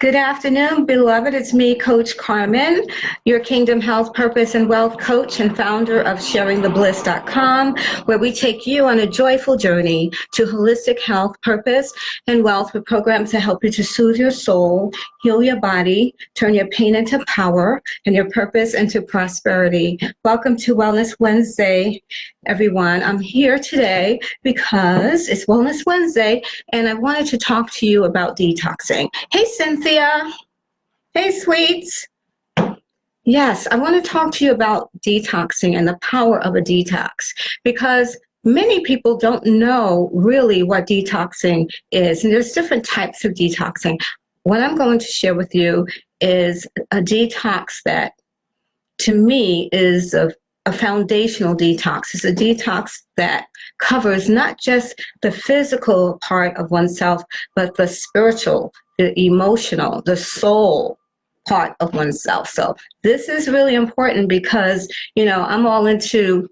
Good afternoon, beloved. It's me, Coach Carmen, your Kingdom Health, Purpose, and Wealth coach and founder of SharingTheBliss.com, where we take you on a joyful journey to holistic health, purpose, and wealth with programs that help you to soothe your soul, heal your body, turn your pain into power, and your purpose into prosperity. Welcome to Wellness Wednesday, everyone. I'm here today because it's Wellness Wednesday, and I wanted to talk to you about detoxing. Hey, Cynthia. Hey, sweets. Yes, I want to talk to you about detoxing and the power of a detox, because many people don't know really what detoxing is. And there's different types of detoxing. What I'm going to share with you is a detox that, to me, is a foundational detox. It's a detox that covers not just the physical part of oneself, but the spiritual, the emotional, the soul part of oneself. So this is really important because, I'm all into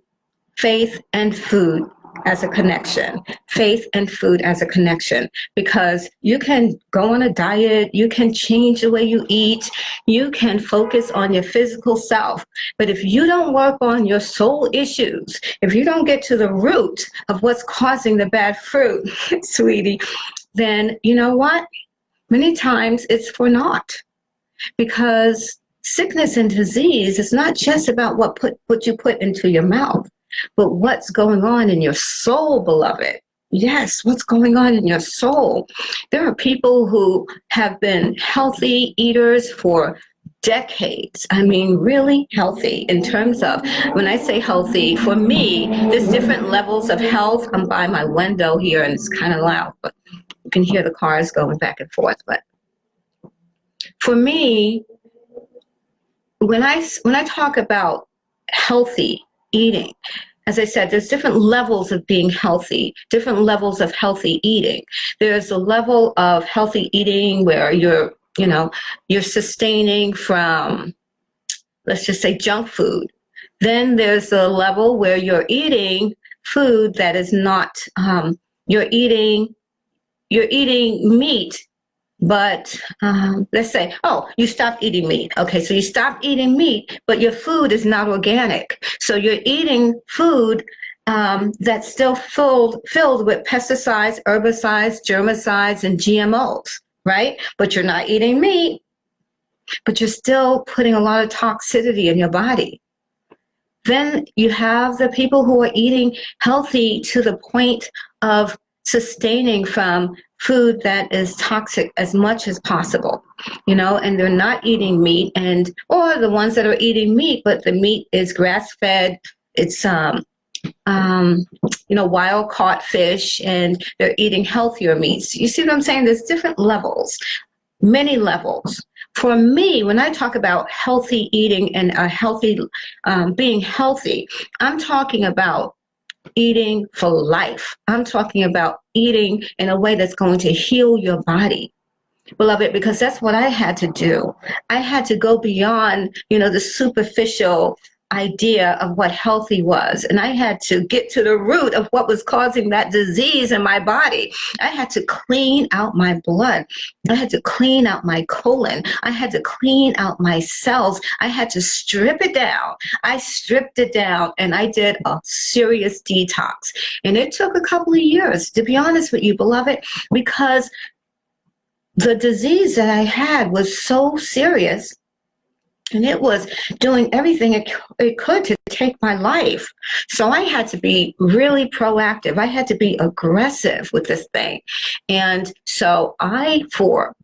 faith and food as a connection, faith and food as a connection, because you can go on a diet, you can change the way you eat, you can focus on your physical self. But if you don't work on your soul issues, if you don't get to the root of what's causing the bad fruit, sweetie, then you know what? Many times it's for naught, because sickness and disease is not just about what you put into your mouth, but what's going on in your soul, beloved. Yes, what's going on in your soul. There are people who have been healthy eaters for decades. I mean, really healthy in terms of, when I say healthy, for me, there's different levels of health. I'm by my window here and it's kind of loud, but you can hear the cars going back and forth. But for me, when I talk about healthy eating, as I said, there's different levels of being healthy, different levels of healthy eating. There's a level of healthy eating where you're sustaining from, let's just say, junk food. Then there's a level where you're eating food that is not, you're eating meat, but let's say, you stopped eating meat. Okay, so you stopped eating meat, but your food is not organic. So you're eating food that's still filled with pesticides, herbicides, germicides, and GMOs, right? But you're not eating meat, but you're still putting a lot of toxicity in your body. Then you have the people who are eating healthy to the point of sustaining from food that is toxic as much as possible, and they're not eating meat, or the ones that are eating meat, but the meat is grass-fed, it's wild caught fish, and they're eating healthier meats. You see what I'm saying? There's different levels, many levels. For me, when I talk about healthy eating and being healthy, I'm talking about eating for life. I'm talking about eating in a way that's going to heal your body, beloved, because that's what I had to do. I had to go beyond, the superficial idea of what healthy was. And I had to get to the root of what was causing that disease in my body. I had to clean out my blood. I had to clean out my colon. I had to clean out my cells. I had to strip it down. I stripped it down and I did a serious detox. And it took a couple of years, to be honest with you, beloved, because the disease that I had was so serious. And it was doing everything it could to take my life. So I had to be really proactive. I had to be aggressive with this thing. And so for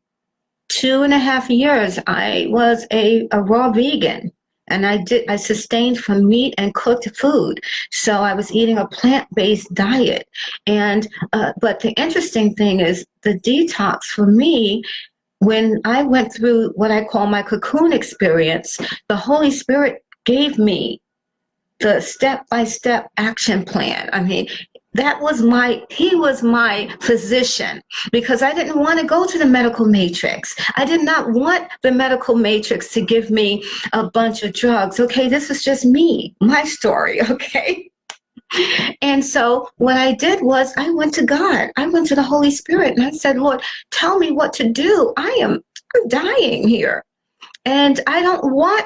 2.5 years, I was a raw vegan. And I sustained from meat and cooked food. So I was eating a plant-based diet. And but the interesting thing is the detox for me, when I went through what I call my cocoon experience, the Holy Spirit gave me the step-by-step action plan. I mean, he was my physician, because I didn't want to go to the medical matrix. I did not want the medical matrix to give me a bunch of drugs. Okay, this is just me, my story, okay? And so what I did was I went to God. I went to the Holy Spirit and I said, Lord, tell me what to do. I'm dying here. And I don't want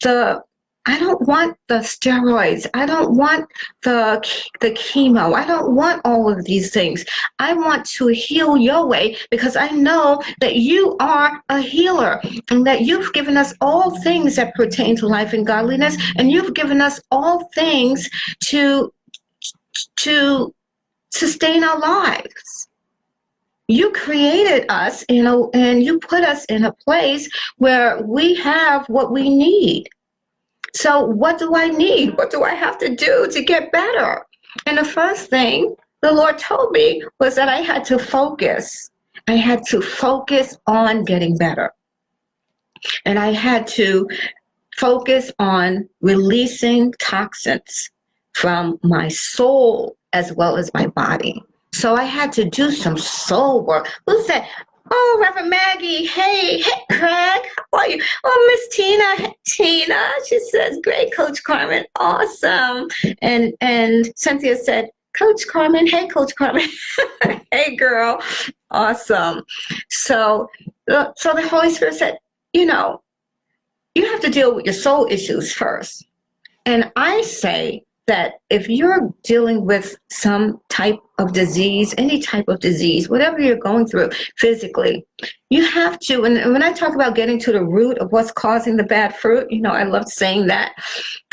the steroids. I don't want the chemo. I don't want all of these things. I want to heal your way because I know that you are a healer and that you've given us all things that pertain to life and godliness. And you've given us all things to sustain our lives. You created us, and you put us in a place where we have what we need. So what do I need? What do I have to do to get better? And the first thing the Lord told me was that I had to focus. I had to focus on getting better. And I had to focus on releasing toxins from my soul as well as my body. So I had to do some soul work. Who's that? Oh, Reverend Maggie. Hey, Craig. How are you? Oh, Miss Tina. Hey, Tina. She says, great, Coach Carmen. Awesome. And Cynthia said, Coach Carmen. Hey, Coach Carmen. Hey, girl. Awesome. So the Holy Spirit said, you have to deal with your soul issues first. And I say that if you're dealing with some type of disease, any type of disease, whatever you're going through physically, you have to, and when I talk about getting to the root of what's causing the bad fruit, I love saying that.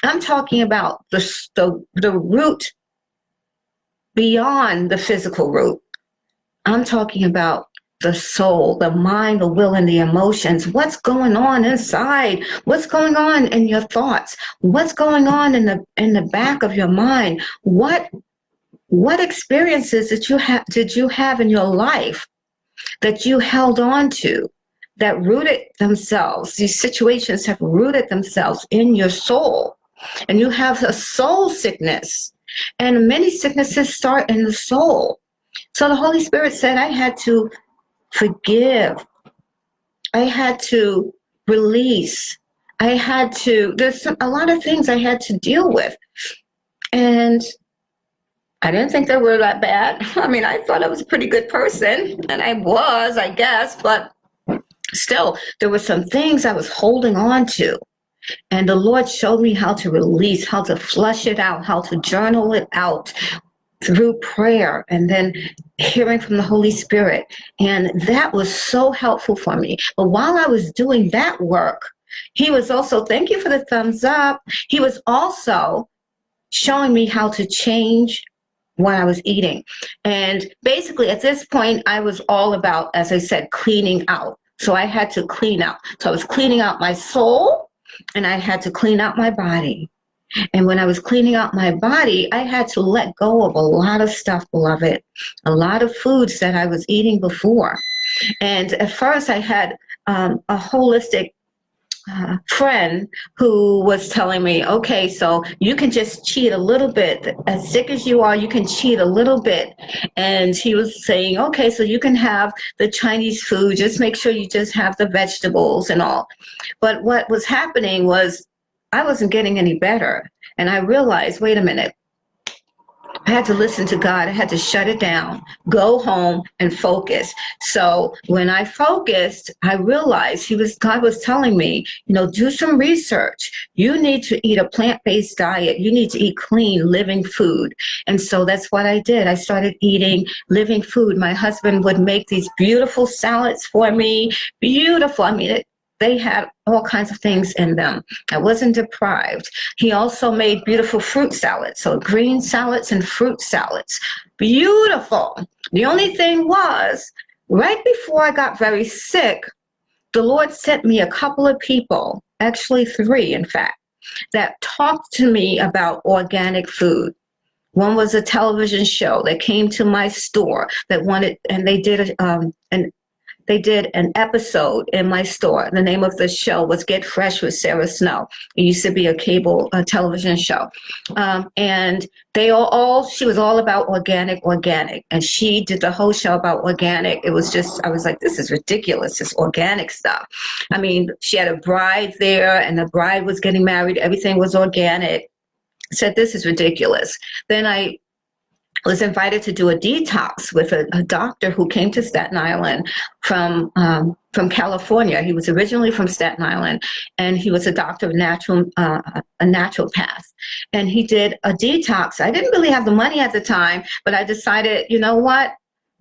I'm talking about the root beyond the physical root. I'm talking about the soul, the mind, the will, and the emotions. What's going on inside? What's going on in your thoughts? What's going on in the back of your mind? What experiences did you have in your life that you held on to, that rooted themselves? These situations have rooted themselves in your soul, and you have a soul sickness, and many sicknesses start in the soul. So the Holy Spirit said I had to forgive. I had to release. There's a lot of things I had to deal with. And I didn't think they were that bad. I mean, I thought I was a pretty good person, and I was, I guess, but still, there were some things I was holding on to. And the Lord showed me how to release, how to flush it out, how to journal it out through prayer and then hearing from the Holy Spirit. And that was so helpful for me. But while I was doing that work, he was also, thank you for the thumbs up, he was also showing me how to change what I was eating. And basically at this point, I was all about, as I said, cleaning out. So I had to clean out. So I was cleaning out my soul and I had to clean out my body. And when I was cleaning out my body, I had to let go of a lot of stuff, beloved, a lot of foods that I was eating before. And at first I had a holistic friend who was telling me, okay, so you can just cheat a little bit. As sick as you are, you can cheat a little bit. And he was saying, okay, so you can have the Chinese food, just make sure you just have the vegetables and all. But what was happening was I wasn't getting any better. And I realized, wait a minute, I had to listen to God. I had to shut it down, go home and focus. So when I focused, I realized God was telling me, do some research. You need to eat a plant-based diet. You need to eat clean, living food. And so that's what I did. I started eating living food. My husband would make these beautiful salads for me. Beautiful. I mean, they had all kinds of things in them. I wasn't deprived. He also made beautiful fruit salads, so green salads and fruit salads. Beautiful. The only thing was, right before I got very sick, the Lord sent me a couple of people, actually 3, in fact, that talked to me about organic food. One was a television show that came to my store that wanted, and they did an episode in my store. The name of the show was Get Fresh with Sarah Snow. It used to be a cable television show. And she was all about organic. And she did the whole show about organic. It was just, I was like, this is ridiculous, this organic stuff. I mean, she had a bride there and the bride was getting married. Everything was organic. said, this is ridiculous. Then I was invited to do a detox with a doctor who came to Staten Island from California. He was originally from Staten Island, and he was a doctor of a naturopath. And he did a detox. I didn't really have the money at the time, but I decided, you know what?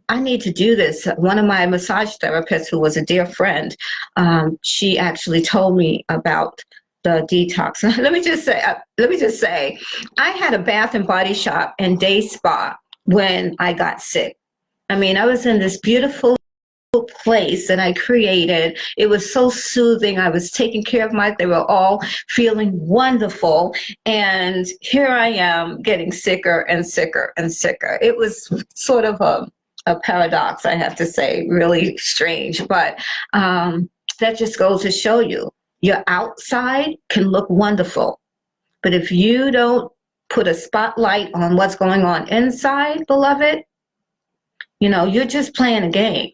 I need to do this. One of my massage therapists, who was a dear friend, she actually told me about the detox. Let me just say, I had a bath and body shop and day spa when I got sick. I mean, I was in this beautiful place that I created. It was so soothing. I was taking care of they were all feeling wonderful. And here I am getting sicker and sicker and sicker. It was sort of a paradox, I have to say, really strange. But that just goes to show you, your outside can look wonderful, but if you don't put a spotlight on what's going on inside, beloved, you're just playing a game,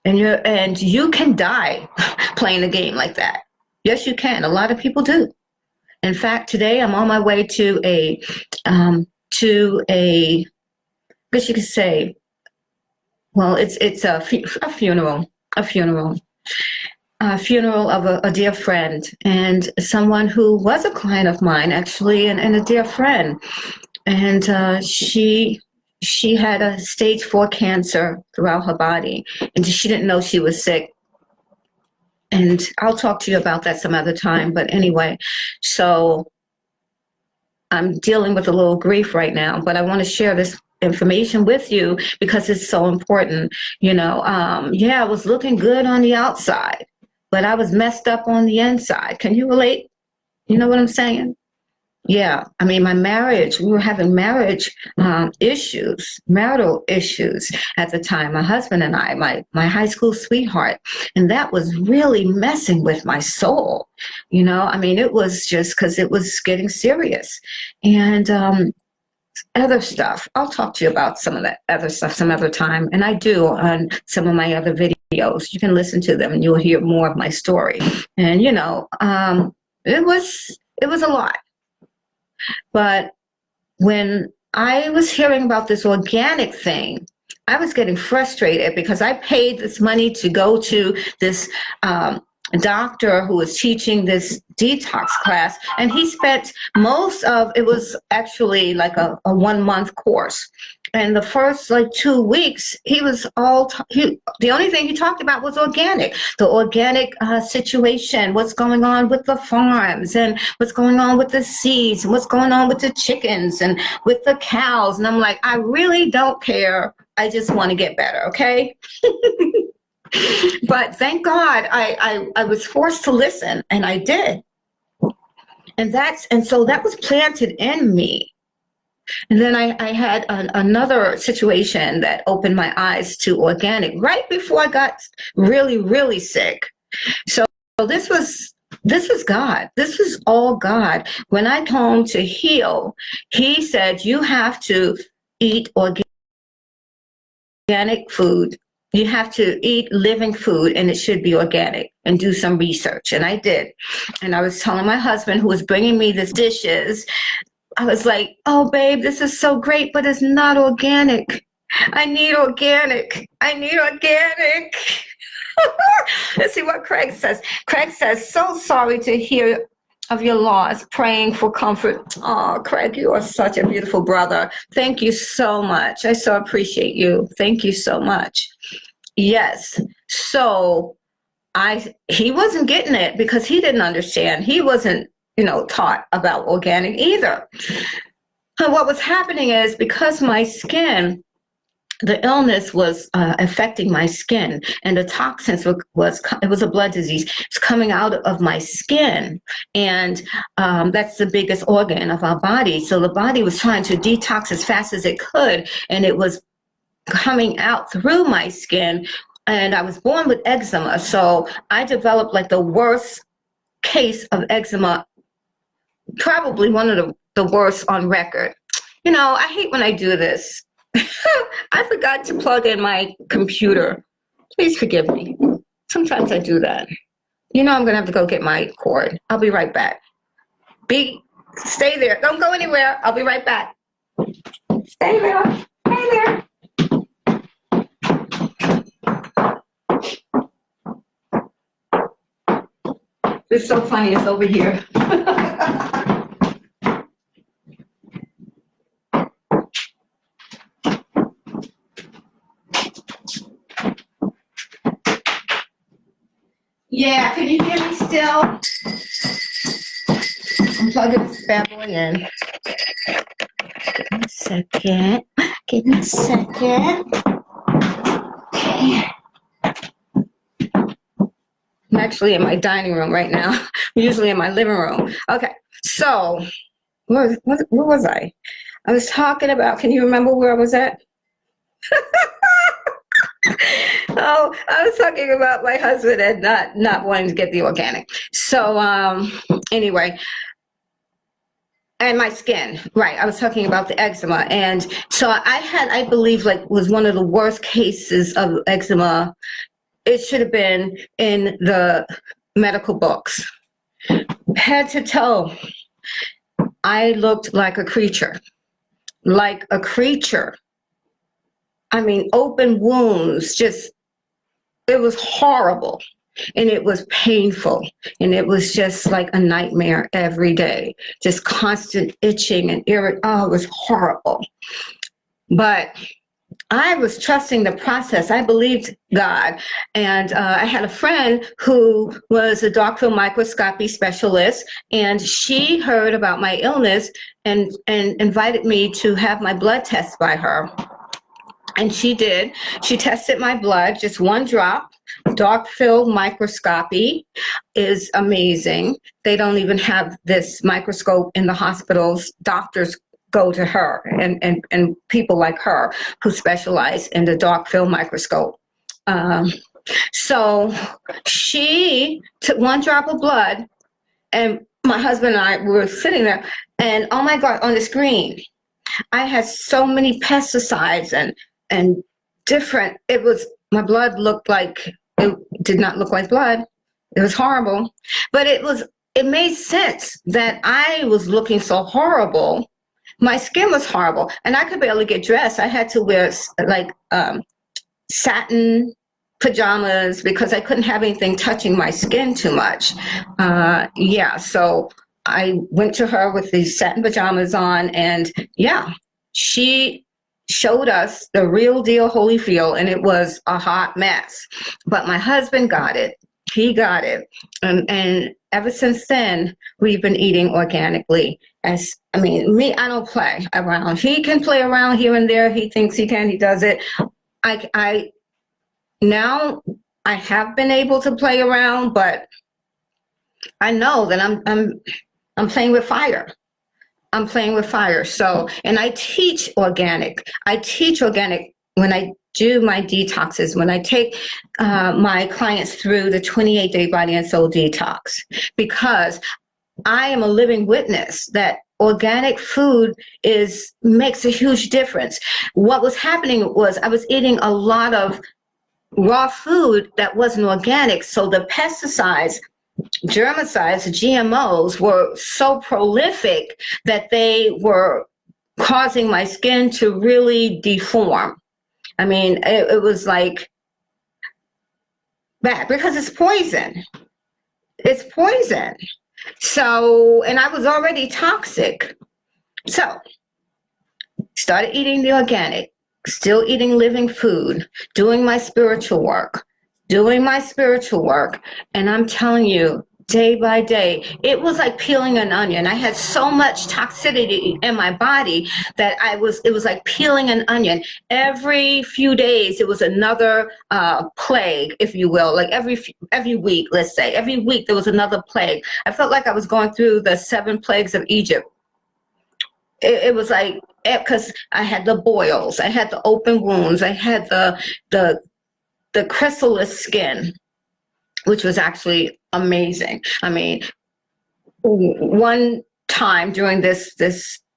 and you can die playing a game like that. Yes, you can. A lot of people do. In fact, today I'm on my way to I guess you could say, well, it's a funeral of a dear friend, and someone who was a client of mine, actually, and a dear friend. And she had a stage 4 cancer throughout her body, and she didn't know she was sick. And I'll talk to you about that some other time. But anyway, so I'm dealing with a little grief right now, but I want to share this information with you because it's so important. I was looking good on the outside, but I was messed up on the inside. Can you relate? You know what I'm saying? Yeah. I mean, my marriage, we were having marriage issues, marital issues at the time, my husband and I, my high school sweetheart. And that was really messing with my soul. I mean, it was just because it was getting serious. And other stuff, I'll talk to you about some of that other stuff some other time. And I do on some of my other videos. You can listen to them and you'll hear more of my story. And, it was a lot. But when I was hearing about this organic thing, I was getting frustrated because I paid this money to go to this doctor who was teaching this detox class, and he spent most of it was actually like a 1-month course. And the first 2 weeks, he was the only thing he talked about was organic, the organic situation, what's going on with the farms, and what's going on with the seeds, and what's going on with the chickens and with the cows. And I'm like, I really don't care. I just want to get better, okay? But thank God I was forced to listen, and I did. And so that was planted in me. And then I had another situation that opened my eyes to organic right before I got really, really sick. So this was God. This was all God. When I came home to heal, he said, you have to eat organic food. You have to eat living food, and it should be organic, and do some research. And I did. And I was telling my husband, who was bringing me these dishes, I was like, oh, babe, this is so great, but it's not organic. I need organic. I need organic. Let's see what Craig says. Craig says, so sorry to hear of your loss, praying for comfort. Oh, Craig, you are such a beautiful brother. Thank you so much. I so appreciate you. Thank you so much. Yes. So he wasn't getting it because he didn't understand. He wasn't, taught about organic either. And what was happening is, because my skin, the illness was affecting my skin, and the toxins it was a blood disease. It's coming out of my skin, and that's the biggest organ of our body. So the body was trying to detox as fast as it could, and it was coming out through my skin. And I was born with eczema, so I developed the worst case of eczema, probably one of the worst on record. I hate when I do this. I forgot to plug in my computer. Please forgive me. Sometimes I do that. I'm going to have to go get my cord. I'll be right back. Stay there. Don't go anywhere. I'll be right back. Stay there. Stay there. It's so funny. It's over here. Yeah, can you hear me still? I'm plugging this bad boy in. Give me a second. Give me a second. Okay. I'm actually in my dining room right now. I'm usually in my living room. Okay, so where was I? I was talking about, can you remember where I was at? Oh, I was talking about my husband and not wanting to get the organic. So anyway, and my skin, right? I was talking about the eczema, and so I believe, like, was one of the worst cases of eczema. It should have been in the medical books, head to toe. I looked like a creature, like a creature. I mean, open wounds, just, it was horrible. And it was painful. And it was just like a nightmare every day. Just constant itching and oh, it was horrible. But I was trusting the process. I believed God. And I had a friend who was a doctoral microscopy specialist, and she heard about my illness and invited me to have my blood test by her. And she did. She tested my blood, just one drop. Dark field microscopy is amazing. They don't even have this microscope in the hospitals. Doctors go to her and people like her who specialize in the dark field microscope. So she took one drop of blood, and my husband and I were sitting there, and oh my God, on the screen, I had so many pesticides and different, my blood looked like, it did not look like blood. It was horrible. But it made sense that I was looking so horrible. My skin was horrible, and I could barely get dressed. I had to wear like satin pajamas because I couldn't have anything touching my skin too much. Yeah, so I went to her with these satin pajamas on, and yeah, she showed us the real deal Holyfield, and it was a hot mess. But my husband got it. He got it. And ever since then, we've been eating organically. I don't play around. He can play around here and there. He thinks he can. He does it. Now I have been able to play around, but I know that I'm playing with fire. I'm playing with fire. So, and I teach organic. I teach organic when I do my detoxes, when I take my clients through the 28-day body and soul detox, because I am a living witness that organic food makes a huge difference. What was happening was I was eating a lot of raw food that wasn't organic. So the pesticides, germicides, GMOs were so prolific that they were causing my skin to really deform. I mean, it was like bad because it's poison. It's poison. So, and I was already toxic. So, started eating the organic, still eating living food, doing my spiritual work, and I'm telling you, day by day, it was like peeling an onion. I had so much toxicity in my body that it was like peeling an onion. Every few days, it was another plague, if you will, like every week, let's say. Every week, there was another plague. I felt like I was going through the 7 plagues of Egypt. It was like, because I had the boils, I had the open wounds, I had the chrysalis skin, which was actually amazing. I mean, one time during this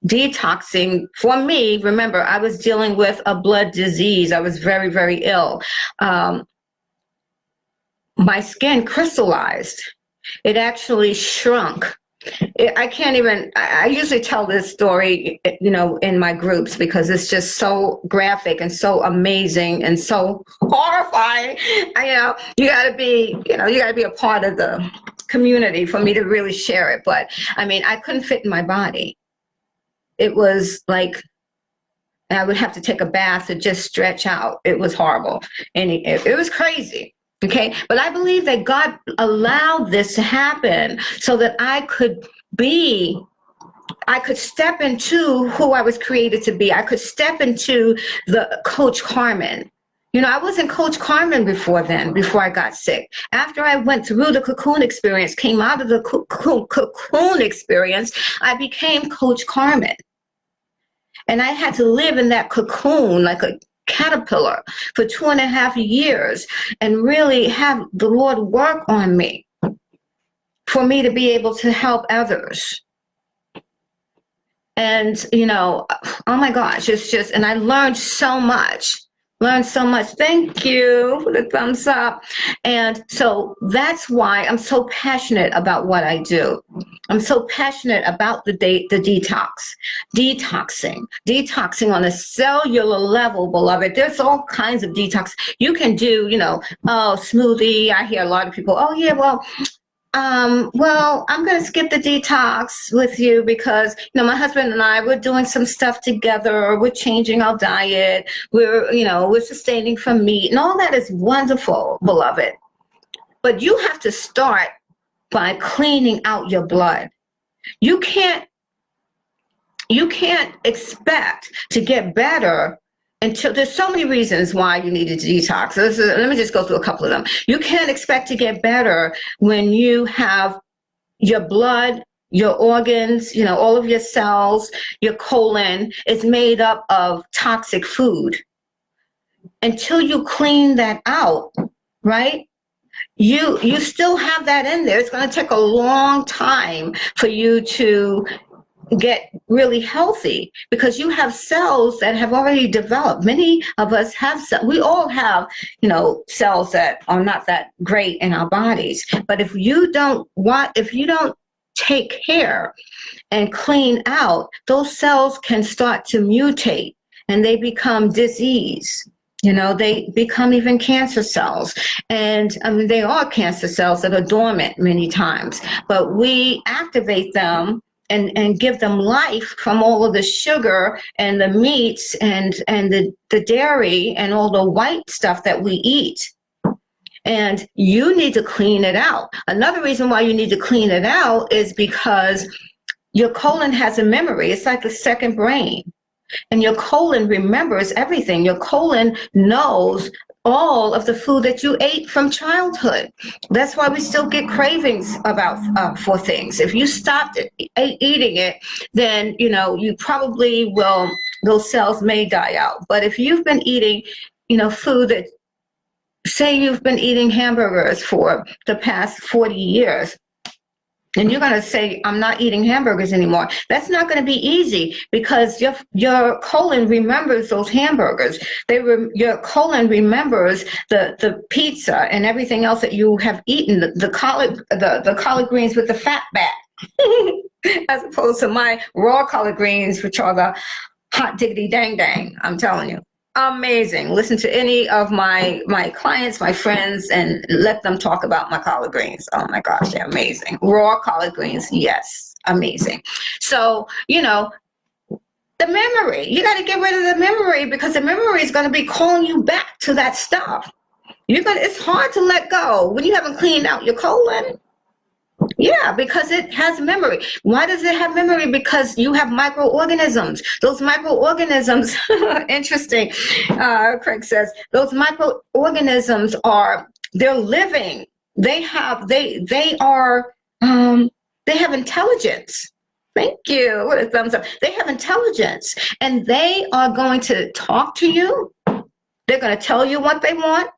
detoxing, for me, remember, I was dealing with a blood disease. I was very, very ill. My skin crystallized. It actually shrunk. I can't even, I usually tell this story, in my groups because it's just so graphic and so amazing and so horrifying. You gotta be a part of the community for me to really share it. But I mean, I couldn't fit in my body. It was like, I would have to take a bath to just stretch out. It was horrible. And it was crazy. Okay. But I believe that God allowed this to happen so that I could step into who I was created to be. I could step into the Coach Carmen. I wasn't Coach Carmen before I got sick. After I went through the cocoon experience, came out of the cocoon experience, I became Coach Carmen. And I had to live in that cocoon like a caterpillar for 2.5 years and really have the Lord work on me for me to be able to help others. And, oh my gosh, it's just, and I learned so much. Thank you for the thumbs up. And so that's why I'm so passionate about what I do. I'm so passionate about the detox, detoxing on a cellular level, beloved. There's all kinds of detox. You can do, smoothie. I hear a lot of people, oh yeah, well, I'm going to skip the detox with you because, my husband and I, we're doing some stuff together. We're changing our diet. We're sustaining from meat and all that is wonderful, beloved. But you have to start by cleaning out your blood. You can't expect to get better until there's so many reasons why you need to detox. Let me just go through a couple of them. You can't expect to get better when you have your blood, your organs, all of your cells, your colon is made up of toxic food. Until you clean that out, right? You still have that in there. It's going to take a long time for you to get really healthy because you have cells that have already developed. Many of us have we all have cells that are not that great in our bodies, but if you don't take care and clean out, those cells can start to mutate and they become disease. They become even cancer cells. And they are cancer cells that are dormant many times, but we activate them and give them life from all of the sugar and the meats and the dairy and all the white stuff that we eat. And you need to clean it out. Another reason why you need to clean it out is because your colon has a memory. It's like a second brain. And your colon remembers everything. Your colon knows all of the food that you ate from childhood. That's why we still get cravings for things. If you stopped eating it, then you probably will. Those cells may die out. But if you've been eating, food that, say, you've been eating hamburgers for the past 40 years. And you're going to say, I'm not eating hamburgers anymore. That's not going to be easy because your colon remembers those hamburgers. Your colon remembers the pizza and everything else that you have eaten, the collard greens with the fat back, as opposed to my raw collard greens, which are the hot diggity dang dang. I'm telling you. Amazing. Listen to any of my clients, my friends, and let them talk about my collard greens. Oh my gosh, they're amazing. Raw collard greens, yes, amazing. So, the memory, you got to get rid of the memory because the memory is going to be calling you back to that stuff. It's hard to let go when you haven't cleaned out your colon. Yeah, because it has memory. Why does it have memory? Because you have microorganisms. Those microorganisms, interesting, Craig says, those microorganisms they're living. They have intelligence. Thank you. What a thumbs up. They have intelligence and they are going to talk to you. They're going to tell you what they want.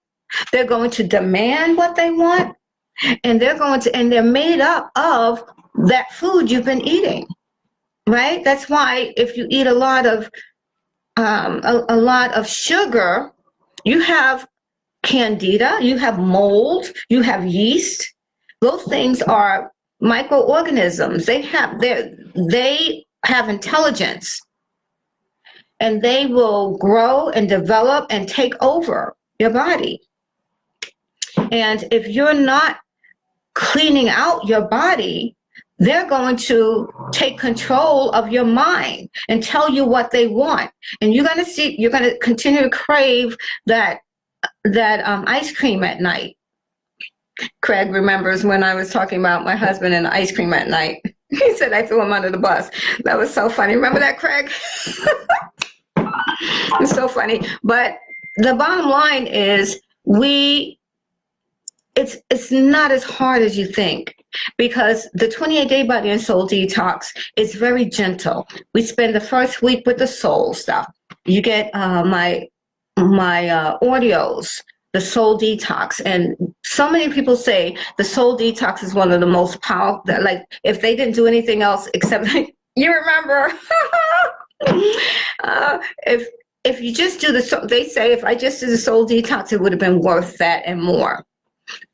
They're going to demand what they want. And they're made up of that food you've been eating, right? That's why if you eat a lot of sugar, you have candida, you have mold, you have yeast. Those things are microorganisms. They have intelligence, and they will grow and develop and take over your body. And if you're not cleaning out your body, they're going to take control of your mind and tell you what they want. And you're going to continue to crave that ice cream at night. Craig remembers when I was talking about my husband and ice cream at night. He said I threw him under the bus. That was so funny. Remember that, Craig? It's so funny. But the bottom line is it's not as hard as you think, because the 28-day body and soul detox is very gentle. We spend the first week with the soul stuff. You get my audios, the soul detox, and so many people say the soul detox is one of the most powerful. Like, if they didn't do anything else except you remember, if you just do they say if I just did the soul detox, it would have been worth that and more.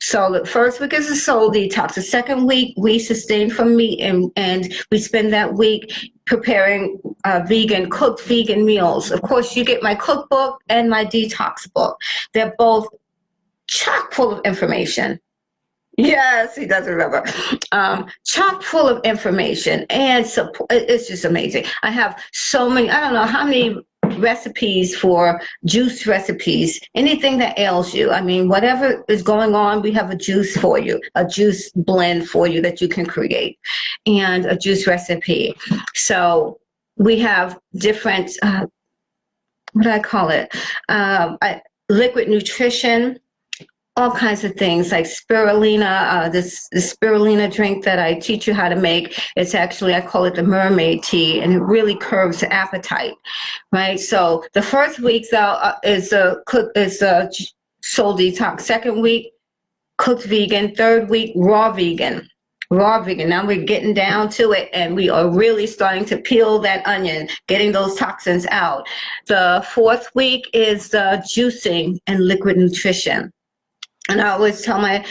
So the first week is a soul detox. The second week, we sustain from meat, and we spend that week preparing cooked vegan meals. Of course, you get my cookbook and my detox book. They're both chock full of information. Yes, he does remember. Chock full of information and support. It's just amazing. I have so many, I don't know how many recipes for juice recipes, anything that ails you. I mean, whatever is going on, we have a juice for you, a juice blend for you that you can create, and a juice recipe. So we have different, what do I call it? Liquid nutrition, all kinds of things like spirulina, this spirulina drink that I teach you how to make. It's actually, I call it the mermaid tea, and it really curbs the appetite, right? So the first week is a soul detox. Second week, cooked vegan. Third week, raw vegan. Raw vegan. Now we're getting down to it, and we are really starting to peel that onion, getting those toxins out. The fourth week is the juicing and liquid nutrition. And I always tell my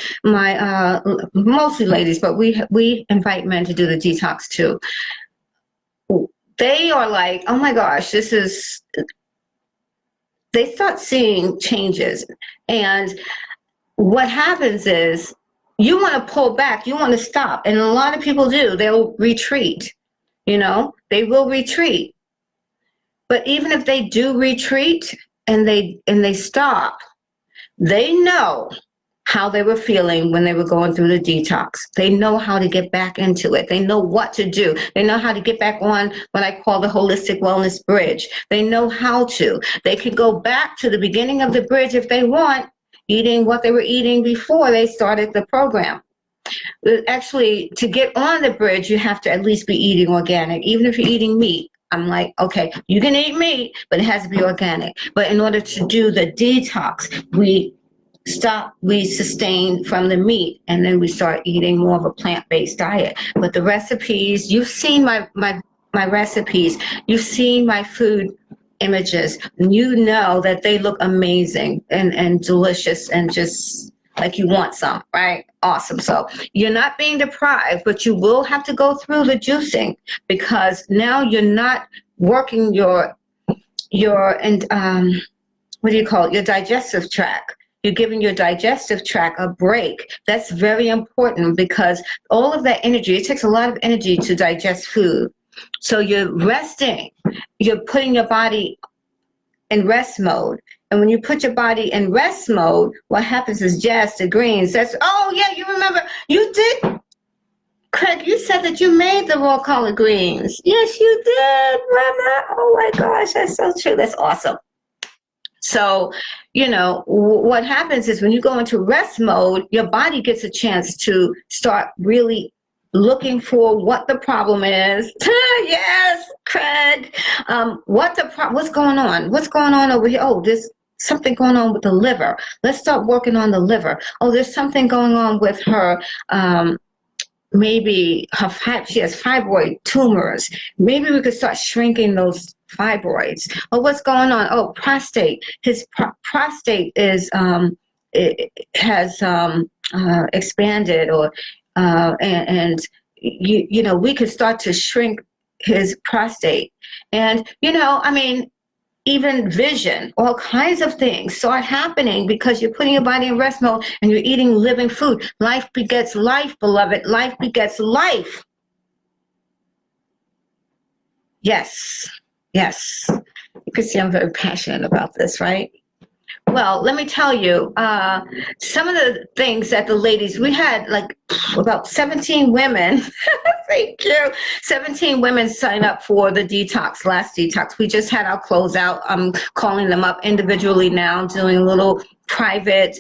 mostly ladies, but we invite men to do the detox too. They are like, oh my gosh, they start seeing changes. And what happens is you want to pull back, you want to stop. And a lot of people do. They'll retreat, they will retreat. But even if they do retreat and they stop, they know how they were feeling when they were going through the detox. They know how to get back into it. They know what to do. They know how to get back on what I call the holistic wellness bridge. They know how to. They can go back to the beginning of the bridge if they want, eating what they were eating before they started the program. Actually, to get on the bridge, you have to at least be eating organic, even if you're eating meat. I'm like, okay, you can eat meat, but it has to be organic. But in order to do the detox, we sustain from the meat, and then we start eating more of a plant-based diet. But the recipes, you've seen my recipes, you've seen my food images, and you know that they look amazing and delicious and just like you want some, right? Awesome. So you're not being deprived, but you will have to go through the juicing, because now you're not working your digestive tract. You're giving your digestive tract a break. That's very important, because all of that energy, it takes a lot of energy to digest food. So you're resting. You're putting your body in rest mode. And when you put your body in rest mode, what happens is the green says, oh yeah, you remember, you did, Craig, you said that you made the raw collard greens. Yes, you did, Mama. Oh my gosh, that's so true. That's awesome. So, what happens is when you go into rest mode, your body gets a chance to start really looking for what the problem is. Yes, Craig. What's going on? What's going on over here? Oh, there's something going on with the liver. Let's start working on the liver. Oh, there's something going on with her. Maybe she has fibroid tumors. Maybe we could start shrinking those fibroids. Oh, what's going on? Oh, prostate. His prostate is has expanded, or and we could start to shrink his prostate. And, I mean, even vision, all kinds of things start happening because you're putting your body in rest mode and you're eating living food. Life begets life, beloved. Life begets life. Yes. Yes. You can see I'm very passionate about this, right? Well, let me tell you, some of the things that the ladies, we had like about 17 women, thank you, 17 women sign up for the detox, last detox. We just had our closeout. I'm calling them up individually now, doing a little private,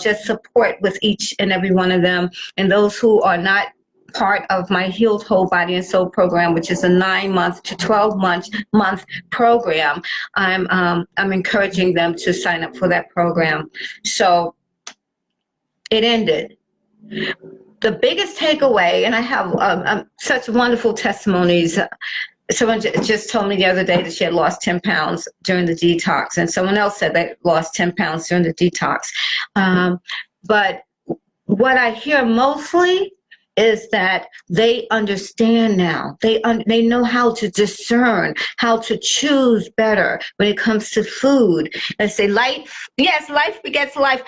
just support with each and every one of them. And those who are not part of my Healed Whole Body and Soul program, which is a 9-month to 12-month program, I'm encouraging them to sign up for that program. So it ended. The biggest takeaway, and I have such wonderful testimonies. Someone just told me the other day that she had lost 10 pounds during the detox, and someone else said they lost 10 pounds during the detox. But what I hear mostly is that they understand now. They know how to discern, how to choose better when it comes to food. They say life, yes, life begets life.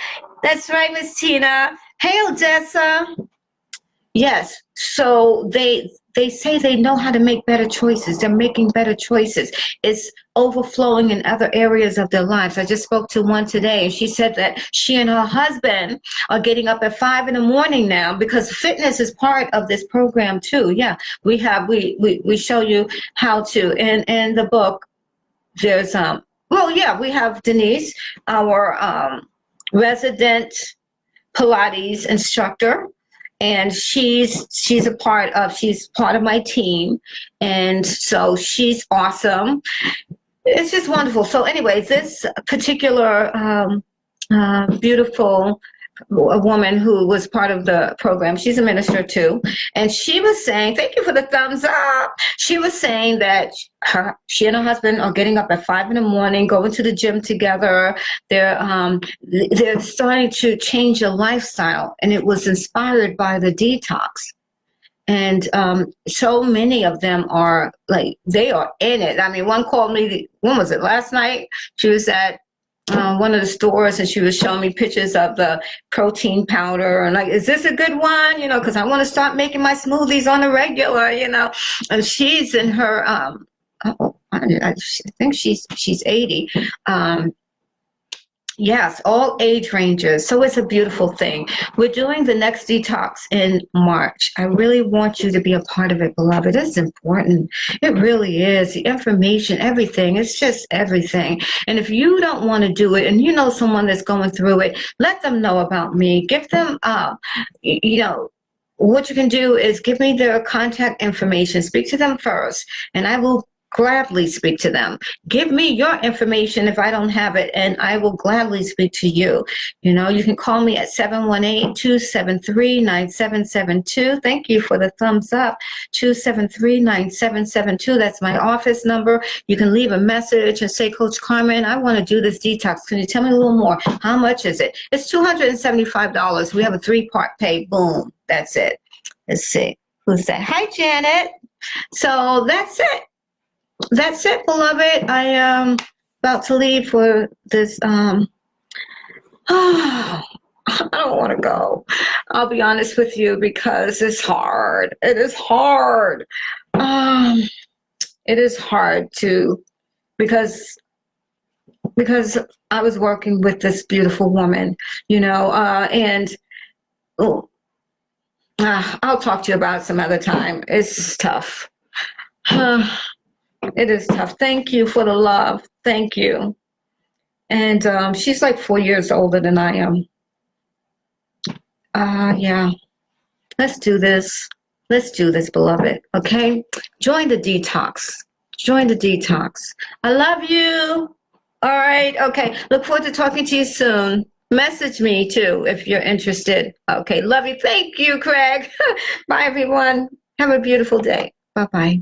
That's right, Miss Tina. Hey, Odessa. Yes, so they say they know how to make better choices. They're making better choices. It's overflowing in other areas of their lives. I just spoke to one today, and she said that she and her husband are getting up at 5 in now because fitness is part of this program too. Yeah, we show you how to. In the book, there's we have Denise, our resident Pilates instructor. And she's part of my team, and so she's awesome. It's just wonderful. So anyway, this particular beautiful woman who was part of the program, she's a minister too, and she was saying, thank you for the thumbs up. She was saying that she and her husband are getting up at 5 in, going to the gym together. They're starting to change their lifestyle, and it was inspired by the detox. And so many of them are like, they are in it. I mean, one called me, when was it, last night? She was at one of the stores, and she was showing me pictures of the protein powder, and like, is this a good one? Because I want to start making my smoothies on the regular, and she's in her, I think she's 80. Yes, all age ranges. So it's a beautiful thing. We're doing the next detox in March. I really want you to be a part of it, beloved. It's important. It really is. The information, everything. It's just everything. And if you don't want to do it and you know someone that's going through it, let them know about me. Give them, what you can do is give me their contact information. Speak to them first, and I will gladly speak to them. Give me your information if I don't have it, and I will gladly speak to you. You can call me at 718-273-9772. Thank you for the thumbs up. 273-9772. That's my office number. You can leave a message and say, Coach Carmen, I want to do this detox. Can you tell me a little more? How much is it? It's $275. We have a 3-part pay. Boom. That's it. Let's see. Who's that? Hi, Janet. So that's it. That's it, beloved. I am about to leave for this. I don't want to go. I'll be honest with you, because it's hard. It is hard. It is hard because I was working with this beautiful woman, and I'll talk to you about it some other time. It's tough. It is tough. Thank you for the love. Thank you. And she's like 4 years older than I am. Yeah. Let's do this. Let's do this, beloved. Okay? Join the detox. Join the detox. I love you. All right. Okay. Look forward to talking to you soon. Message me too if you're interested. Okay. Love you. Thank you, Craig. Bye, everyone. Have a beautiful day. Bye-bye.